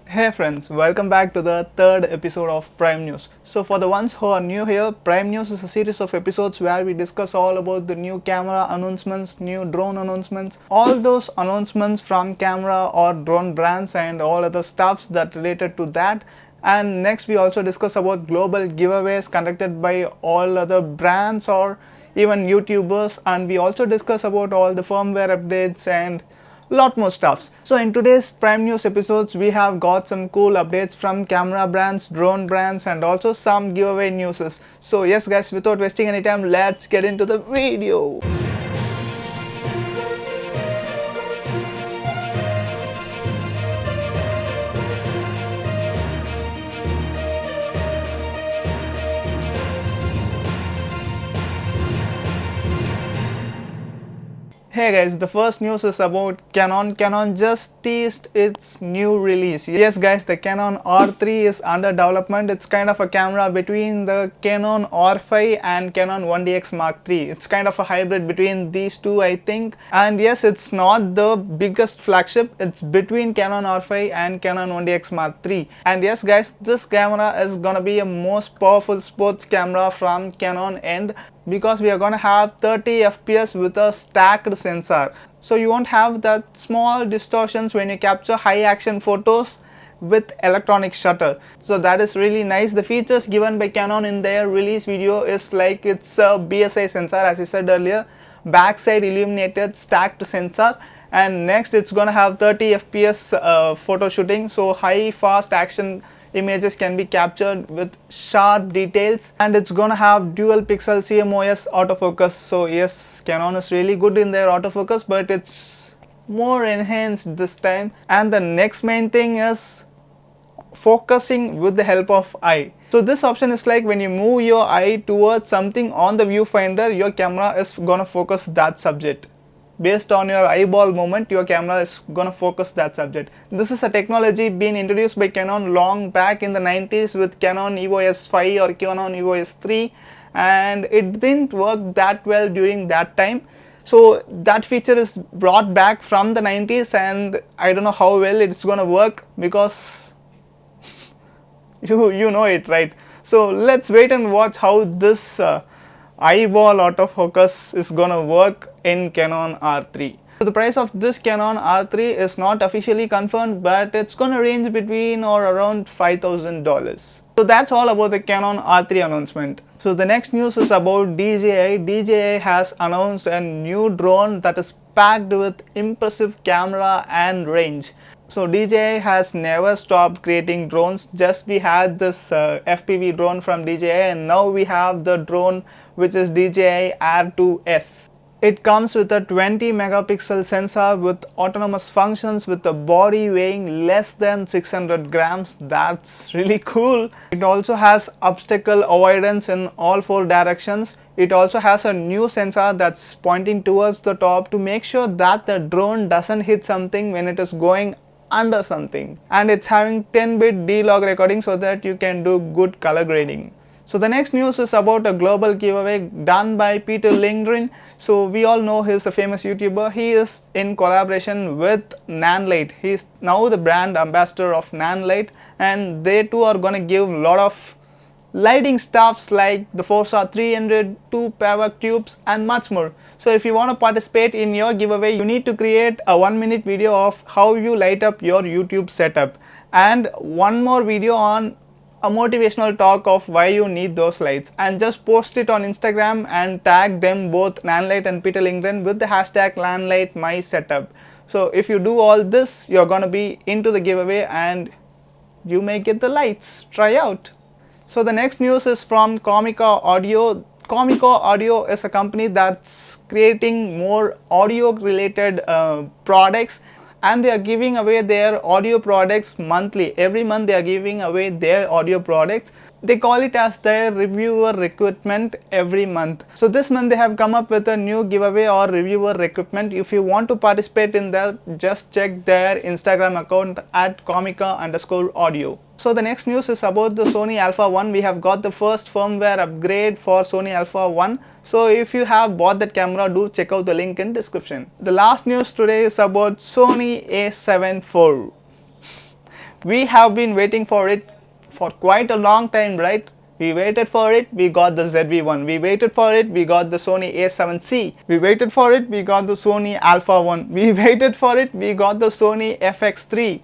Hey friends, welcome back to the third episode of Prime News. So for the ones who are new here, Prime News is a series of episodes where we discuss all about the new camera announcements, new drone announcements, all those announcements from camera or drone brands and all other stuffs that related to that. And next we also discuss about global giveaways conducted by all other brands or even YouTubers, and we also discuss about all the firmware updates and lot more stuffs. So in today's Prime News episodes, we have got some cool updates from camera brands, drone brands, and also some giveaway newses. So yes guys, without wasting any time, let's get into the video. Hey guys, the first news is about Canon. Canon just teased its new release. Yes guys, the Canon R3 is under development. It's kind of a camera between the Canon R5 and Canon 1DX Mark III. It's kind of a hybrid between these two, I think. And yes, it's not the biggest flagship. It's between Canon R5 and Canon 1DX Mark III. And yes guys, this camera is gonna be a most powerful sports camera from Canon end, because we are going to have 30 fps with a stacked sensor, so you won't have that small distortions when you capture high action photos with electronic shutter. So that is really nice. The features given by Canon in their release video is like it's a BSI sensor, as you said earlier, backside illuminated stacked sensor, and next it's gonna have 30 fps photo shooting, so high fast action images can be captured with sharp details, and it's gonna have dual pixel CMOS autofocus. So yes, Canon is really good in their autofocus, but it's more enhanced this time. And the next main thing is focusing with the help of eye. So this option is like when you move your eye towards something on the viewfinder, your camera is gonna focus that subject. Based on your eyeball movement, your camera is gonna focus that subject. This is a technology being introduced by Canon long back in the 90s with Canon EOS 5 or Canon EOS 3, and it didn't work that well during that time. So that feature is brought back from the 90s, and I don't know how well it's gonna work, because you know it, right? So let's wait and watch how this eyeball autofocus is gonna work in Canon R3. So the price of this Canon R3 is not officially confirmed, but it's gonna range between or around $5,000. So that's all about the Canon R3 announcement. So the next news is about DJI. DJI has announced a new drone that is packed with impressive camera and range. So DJI has never stopped creating drones. Just we had this FPV drone from DJI, and now we have the drone which is DJI Air 2S. It comes with a 20 megapixel sensor with autonomous functions, with a body weighing less than 600 grams. That's really cool. It also has obstacle avoidance in all four directions. It also has a new sensor that's pointing towards the top to make sure that the drone doesn't hit something when it is going under something, and it's having 10-bit D-Log recording so that you can do good color grading. So the next news is about a global giveaway done by Peter Lindgren. So we all know he's a famous YouTuber. He is in collaboration with Nanlite. He's now the brand ambassador of Nanlite, and they too are gonna give a lot of lighting stuffs like the Forza 300, 2 power tubes, and much more. So if you want to participate in your giveaway, you need to create a 1-minute video of how you light up your YouTube setup, and one more video on a motivational talk of why you need those lights, and just post it on Instagram and tag them, both Nanlite and Peter Lindgren, with the hashtag NanliteMySetup. So if you do all this, you're gonna be into the giveaway and you may get the lights. Try out. So the next news is from Comia Audio. Comia Audio is a company that's creating more audio related products, and they are giving away their audio products monthly. Every month they are giving away their audio products. They call it as their reviewer recruitment every month. So this month they have come up with a new giveaway or reviewer recruitment. If you want to participate in that, just check their Instagram account at Comia_audio. So the next news is about the Sony Alpha 1. We have got the first firmware upgrade for Sony Alpha 1. So if you have bought that camera, do check out the link in description. The last news today is about Sony A74. we have been waiting for it for quite a long time, right? We waited for it, we got the ZV-1. We waited for it, we got the Sony A7C. We waited for it, we got the Sony Alpha 1. We waited for it, we got the Sony FX3.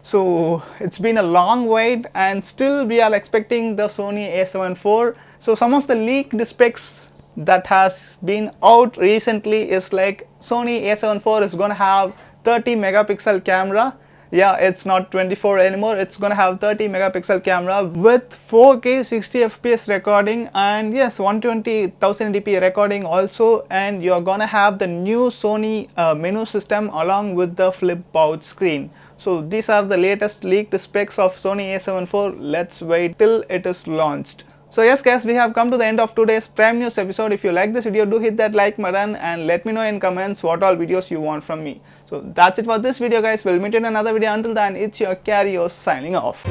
So it's been a long wait, and still we are expecting the Sony A74. So some of the leaked specs that has been out recently is like Sony A74 is going to have 30 megapixel camera. Yeah, it's not 24 anymore, it's going to have 30 megapixel camera with 4K 60 fps recording, and yes, 120 1080p recording also, and you're going to have the new Sony menu system along with the flip out screen. So these are the latest leaked specs of Sony A74. Let's wait till it is launched. So yes guys, we have come to the end of today's Prime News episode. If you like this video, do hit that like button and let me know in comments what all videos you want from me. So that's it for this video guys. We'll meet in another video. Until then, it's your Kario signing off.